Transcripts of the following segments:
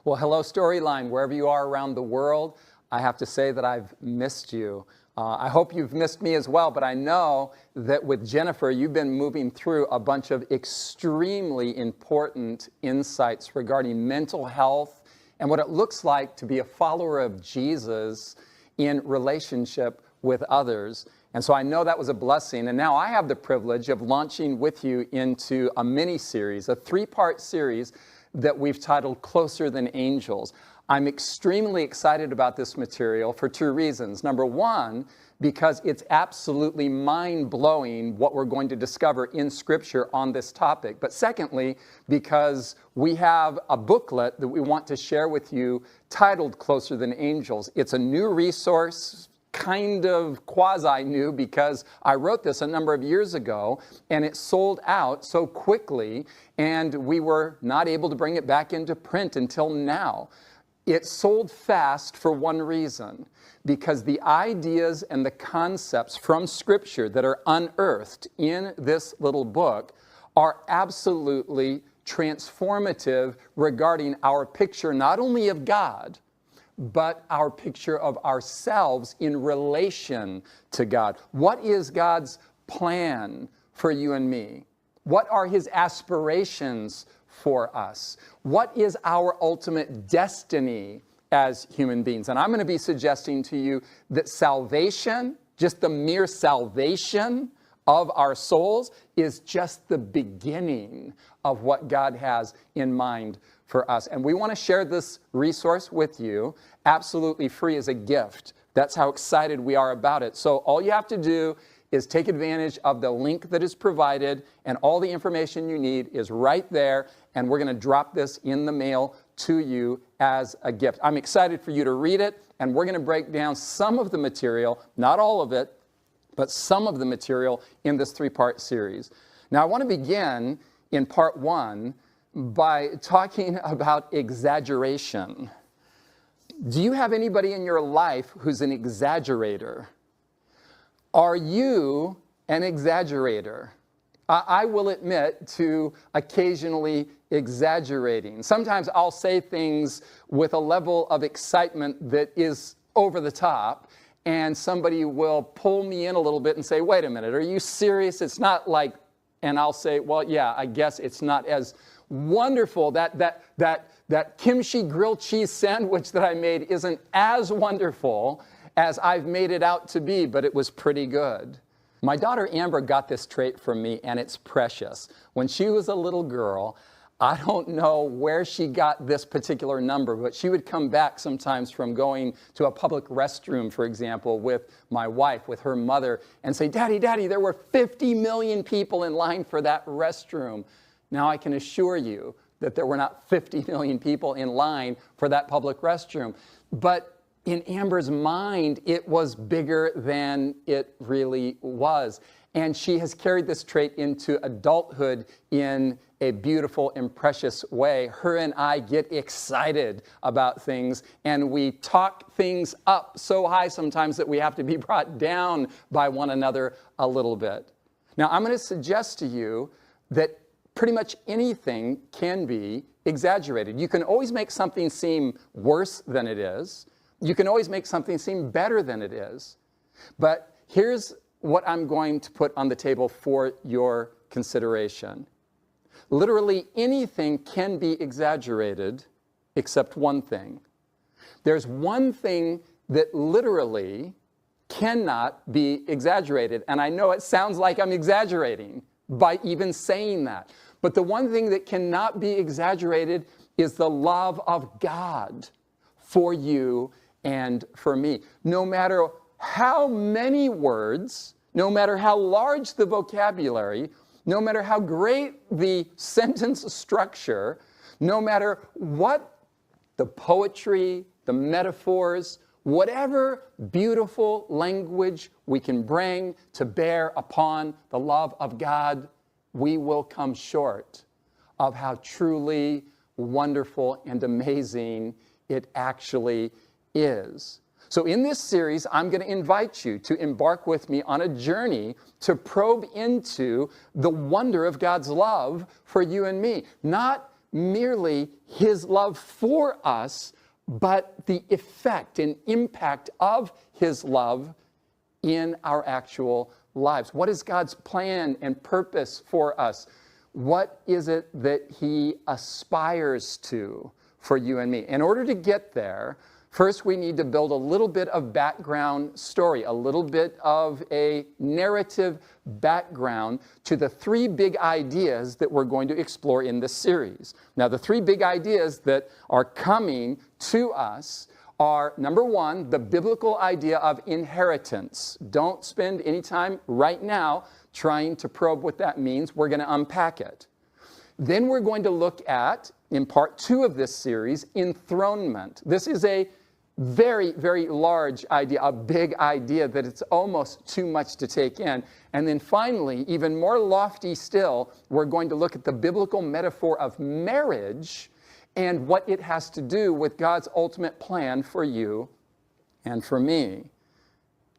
Well, hello, Storyline, wherever you are around the world. I have to say that I've missed you. I hope you've missed me as well, but I know that with Jennifer, you've been moving through a bunch of extremely important insights regarding mental health and what it looks like to be a follower of Jesus in relationship with others. And so I know that was a blessing. And now I have the privilege of launching with you into a mini-series, a 3-part series that we've titled Closer Than Angels. I'm extremely excited about this material for 2 reasons. Number one, because it's absolutely mind-blowing what we're going to discover in Scripture on this topic. But secondly, because we have a booklet that we want to share with you titled Closer Than Angels. It's a new resource, kind of quasi-new, because I wrote this a number of years ago and it sold out so quickly and we were not able to bring it back into print until now. It sold fast for one reason, because the ideas and the concepts from Scripture that are unearthed in this little book are absolutely transformative regarding our picture not only of God, but our picture of ourselves in relation to God. What is God's plan for you and me? What are His aspirations for us? What is our ultimate destiny as human beings? And I'm going to be suggesting to you that salvation, just the mere salvation of our souls, is just the beginning of what God has in mind for us. And we want to share this resource with you absolutely free as a gift. That's how excited we are about it. So all you have to do is take advantage of the link that is provided, and all the information you need is right there, and we're going to drop this in the mail to you as a gift. I'm excited for you to read it, and we're going to break down some of the material, not all of it, but some of the material in this 3-part series. Now, I want to begin in part 1 by talking about exaggeration. Do you have anybody in your life who's an exaggerator? Are you an exaggerator? I will admit to occasionally exaggerating. Sometimes I'll say things with a level of excitement that is over the top, and somebody will pull me in a little bit and say, wait a minute, are you serious? It's not like, and I'll say, well, yeah, I guess it's not as wonderful. That kimchi grilled cheese sandwich that I made isn't as wonderful as I've made it out to be, but it was pretty good. My daughter Amber got this trait from me, and it's precious. When she was a little girl, I don't know where she got this particular number, but she would come back sometimes from going to a public restroom, for example, with my wife, with her mother, and say, Daddy, there were 50 million people in line for that restroom. Now I can assure you that there were not 50 million people in line for that public restroom. But in Amber's mind, it was bigger than it really was. And she has carried this trait into adulthood in a beautiful and precious way. Her and I get excited about things, and we talk things up so high sometimes that we have to be brought down by one another a little bit. Now, I'm going to suggest to you that pretty much anything can be exaggerated. You can always make something seem worse than it is. You can always make something seem better than it is. But here's what I'm going to put on the table for your consideration. Literally anything can be exaggerated except one thing. There's one thing that literally cannot be exaggerated. And I know it sounds like I'm exaggerating by even saying that. But the one thing that cannot be exaggerated is the love of God for you and for me. No matter how many words, no matter how large the vocabulary, no matter how great the sentence structure, no matter what the poetry, the metaphors, whatever beautiful language we can bring to bear upon the love of God, we will come short of how truly wonderful and amazing it actually is. So in this series, I'm going to invite you to embark with me on a journey to probe into the wonder of God's love for you and me. Not merely his love for us, but the effect and impact of his love in our actual lives. What is God's plan and purpose for us? What is it that he aspires to for you and me? In order to get there, first we need to build a little bit of background story, a little bit of a narrative background to the three big ideas that we're going to explore in this series. Now, the three big ideas that are coming to us are, number one, the biblical idea of inheritance. Don't spend any time right now trying to probe what that means. We're going to unpack it. Then we're going to look at, in part 2 of this series, enthronement. This is a very, very large idea, a big idea that it's almost too much to take in. And then finally, even more lofty still, we're going to look at the biblical metaphor of marriage and what it has to do with God's ultimate plan for you and for me.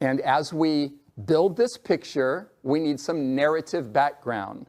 And as we build this picture, we need some narrative background.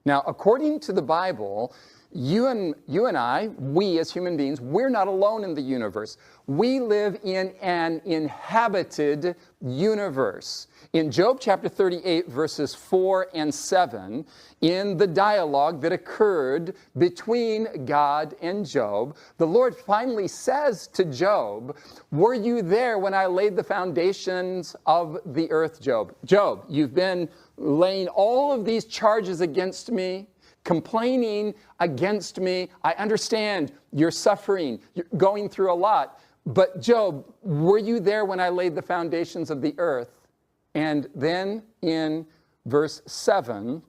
Now, according to the Bible, you and I, we as human beings, we're not alone in the universe. We live in an inhabited universe. In Job chapter 38, verses 4 and 7, in the dialogue that occurred between God and Job, the Lord finally says to Job, "Were you there when I laid the foundations of the earth, Job?" Job, you've been laying all of these charges against me, complaining against me. I understand you're suffering, you're going through a lot. But Job, were you there when I laid the foundations of the earth? And then in verse 7,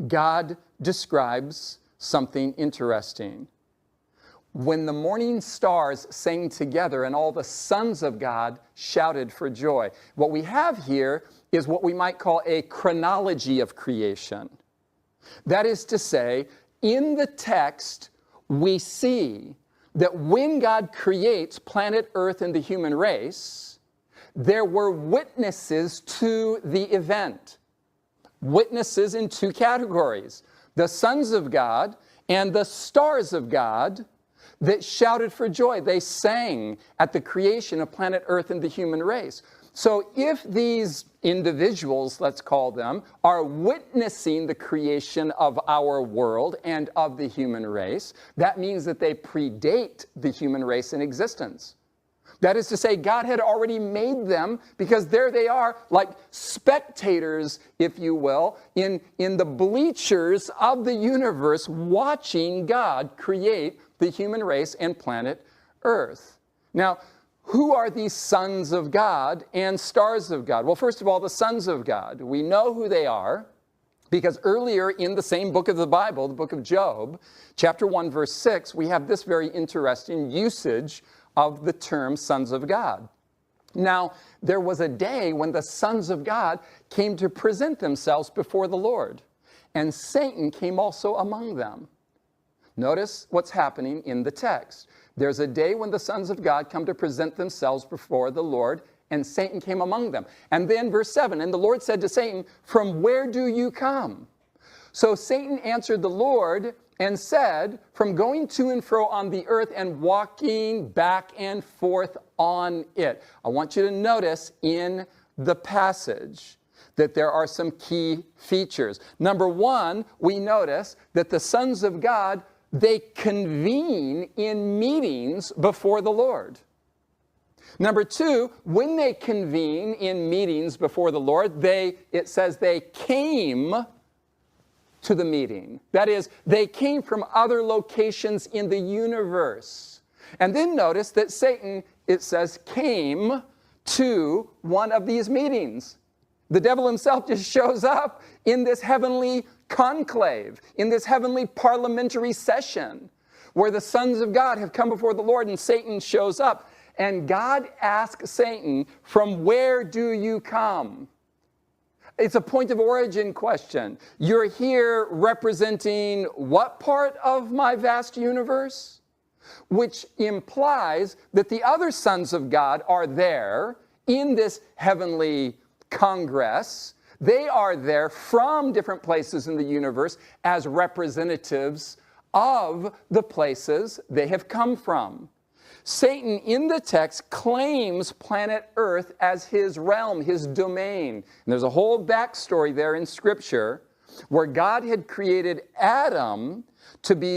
God describes something interesting. When the morning stars sang together and all the sons of God shouted for joy. What we have here is what we might call a chronology of creation. That is to say, in the text, we see that when God creates planet Earth and the human race, there were witnesses to the event. Witnesses in two categories: the sons of God and the stars of God that shouted for joy. They sang at the creation of planet Earth and the human race. So if these individuals, let's call them, are witnessing the creation of our world and of the human race, that means that they predate the human race in existence. That is to say, God had already made them, because there they are, like spectators, if you will, in the bleachers of the universe, watching God create the human race and planet Earth. Now, who are these sons of God and stars of God? Well, first of all, the sons of God. We know who they are because earlier in the same book of the Bible, the book of Job, chapter 1, verse 6, we have this very interesting usage of the term sons of God. Now, there was a day when the sons of God came to present themselves before the Lord, and Satan came also among them. Notice what's happening in the text. There's a day when the sons of God come to present themselves before the Lord, and Satan came among them. And then verse 7, and the Lord said to Satan, "From where do you come?" So Satan answered the Lord and said, "From going to and fro on the earth and walking back and forth on it." I want you to notice in the passage that there are some key features. Number one, we notice that the sons of God, they convene in meetings before the Lord. Number two, when they convene in meetings before the Lord, it says they came to the meeting. That is, they came from other locations in the universe. And then notice that Satan, it says, came to one of these meetings. The devil himself just shows up in this heavenly conclave, in this heavenly parliamentary session where the sons of God have come before the Lord, and Satan shows up. And God asks Satan, "From where do you come?" It's a point of origin question. You're here representing what part of my vast universe? Which implies that the other sons of God are there in this heavenly congress. They are there from different places in the universe as representatives of the places they have come from. Satan, in the text, claims planet Earth as his realm, his domain. And there's a whole backstory there in Scripture where God had created Adam to be